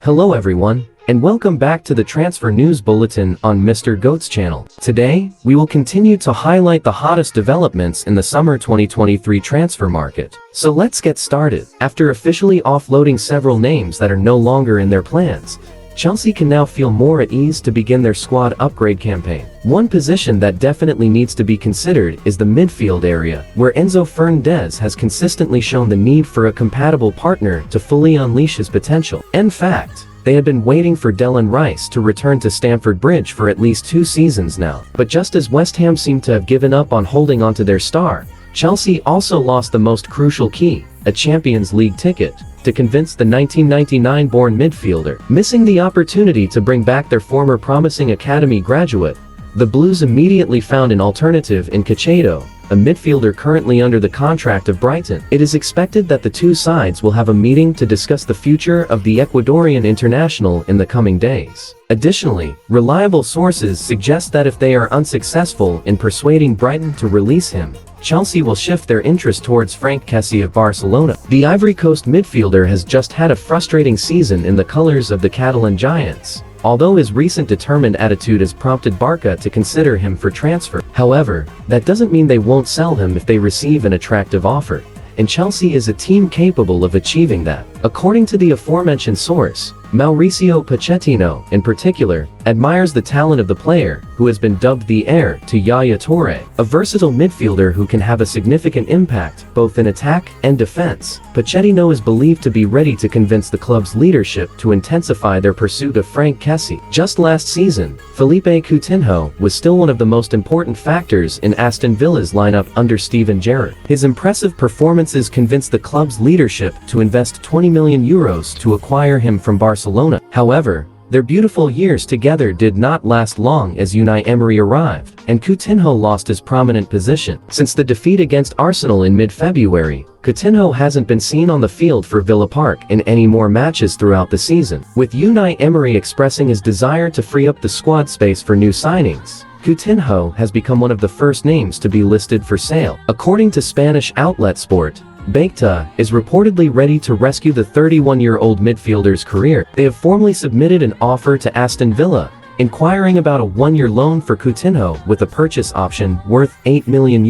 Hello everyone, and welcome back to the Transfer News Bulletin on Mr. Goat's channel. Today, we will continue to highlight the hottest developments in the summer 2023 transfer market. So let's get started. After officially offloading several names that are no longer in their plans, Chelsea can now feel more at ease to begin their squad upgrade campaign. One position that definitely needs to be considered is the midfield area, where Enzo Fernandez has consistently shown the need for a compatible partner to fully unleash his potential. In fact, they had been waiting for Declan Rice to return to Stamford Bridge for at least 2 seasons now. But just as West Ham seemed to have given up on holding onto their star, Chelsea also lost the most crucial key, a Champions League ticket, to convince the 1999-born midfielder. Missing the opportunity to bring back their former promising academy graduate, the Blues immediately found an alternative in Caicedo, a midfielder currently under the contract of Brighton. It is expected that the two sides will have a meeting to discuss the future of the Ecuadorian international in the coming days. Additionally, reliable sources suggest that if they are unsuccessful in persuading Brighton to release him, Chelsea will shift their interest towards Franck Kessié of Barcelona. The Ivory Coast midfielder has just had a frustrating season in the colours of the Catalan Giants, although his recent determined attitude has prompted Barca to consider him for transfer. However, that doesn't mean they won't sell him if they receive an attractive offer, and Chelsea is a team capable of achieving that. According to the aforementioned source, Mauricio Pochettino, in particular, admires the talent of the player, who has been dubbed the heir to Yaya Toure, a versatile midfielder who can have a significant impact both in attack and defense. Pochettino is believed to be ready to convince the club's leadership to intensify their pursuit of Franck Kessié. Just last season, Philippe Coutinho was still one of the most important factors in Aston Villa's lineup under Steven Gerrard. His impressive performances convinced the club's leadership to invest €20 million to acquire him from Barcelona. However, their beautiful years together did not last long as Unai Emery arrived, and Coutinho lost his prominent position. Since the defeat against Arsenal in mid-February, Coutinho hasn't been seen on the field for Villa Park in any more matches throughout the season. With Unai Emery expressing his desire to free up the squad space for new signings, Coutinho has become one of the first names to be listed for sale. According to Spanish outlet Sport, Beita is reportedly ready to rescue the 31-year-old midfielder's career. They have formally submitted an offer to Aston Villa, inquiring about a 1-year loan for Coutinho with a purchase option worth €8 million.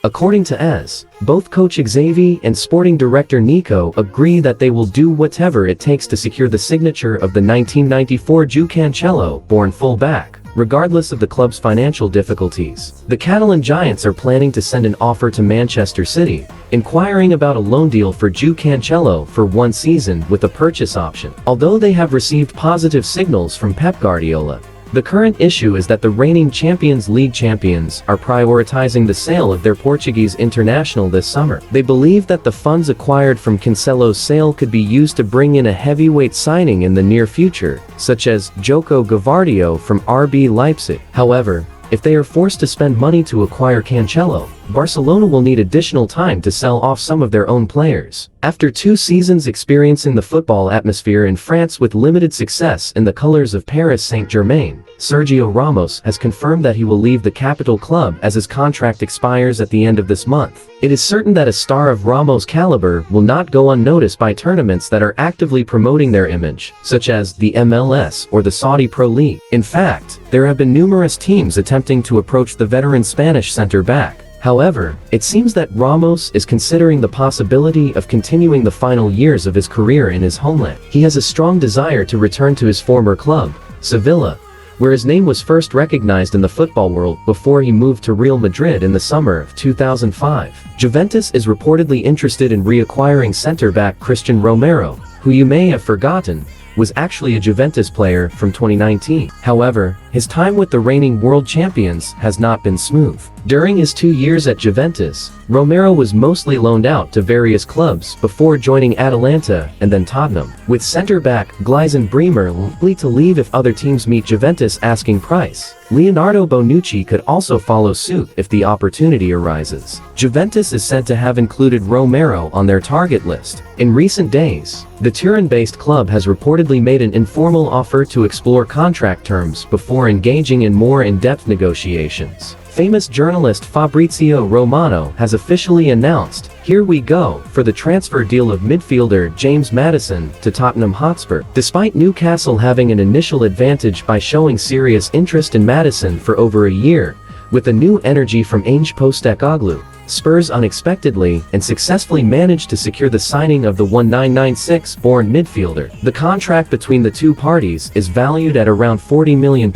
According to AS, both coach Xavi and sporting director Nico agree that they will do whatever it takes to secure the signature of the 1994 Cancelo-born fullback, regardless of the club's financial difficulties. The Catalan Giants are planning to send an offer to Manchester City, inquiring about a loan deal for Cancelo for 1 season with a purchase option. Although they have received positive signals from Pep Guardiola, the current issue is that the reigning Champions League champions are prioritizing the sale of their Portuguese international this summer. They believe that the funds acquired from Cancelo's sale could be used to bring in a heavyweight signing in the near future, such as Joko Gvardiol from RB Leipzig. However, if they are forced to spend money to acquire Cancelo, Barcelona will need additional time to sell off some of their own players. After 2 seasons experiencing the football atmosphere in France with limited success in the colors of Paris Saint-Germain, Sergio Ramos has confirmed that he will leave the capital club as his contract expires at the end of this month. It is certain that a star of Ramos' caliber will not go unnoticed by tournaments that are actively promoting their image, such as the MLS or the Saudi Pro League. In fact, there have been numerous teams attempting to approach the veteran Spanish center-back. However, it seems that Ramos is considering the possibility of continuing the final years of his career in his homeland. He has a strong desire to return to his former club, Sevilla, where his name was first recognized in the football world before he moved to Real Madrid in the summer of 2005. Juventus is reportedly interested in reacquiring center-back Christian Romero, who you may have forgotten was actually a Juventus player from 2019. However, his time with the reigning world champions has not been smooth. During his 2 years at Juventus, Romero was mostly loaned out to various clubs before joining Atalanta and then Tottenham, with centre-back Gleison Bremer likely to leave if other teams meet Juventus' asking price. Leonardo Bonucci could also follow suit if the opportunity arises. Juventus is said to have included Romero on their target list. In recent days, the Turin-based club has reportedly made an informal offer to explore contract terms before engaging in more in-depth negotiations. Famous journalist Fabrizio Romano has officially announced Here we go, for the transfer deal of midfielder James Maddison to Tottenham Hotspur. Despite Newcastle having an initial advantage by showing serious interest in Maddison for over a year, with a new energy from Ange Postecoglou, Spurs unexpectedly and successfully managed to secure the signing of the 1996-born midfielder. The contract between the two parties is valued at around £40 million,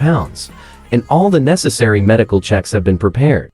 and all the necessary medical checks have been prepared.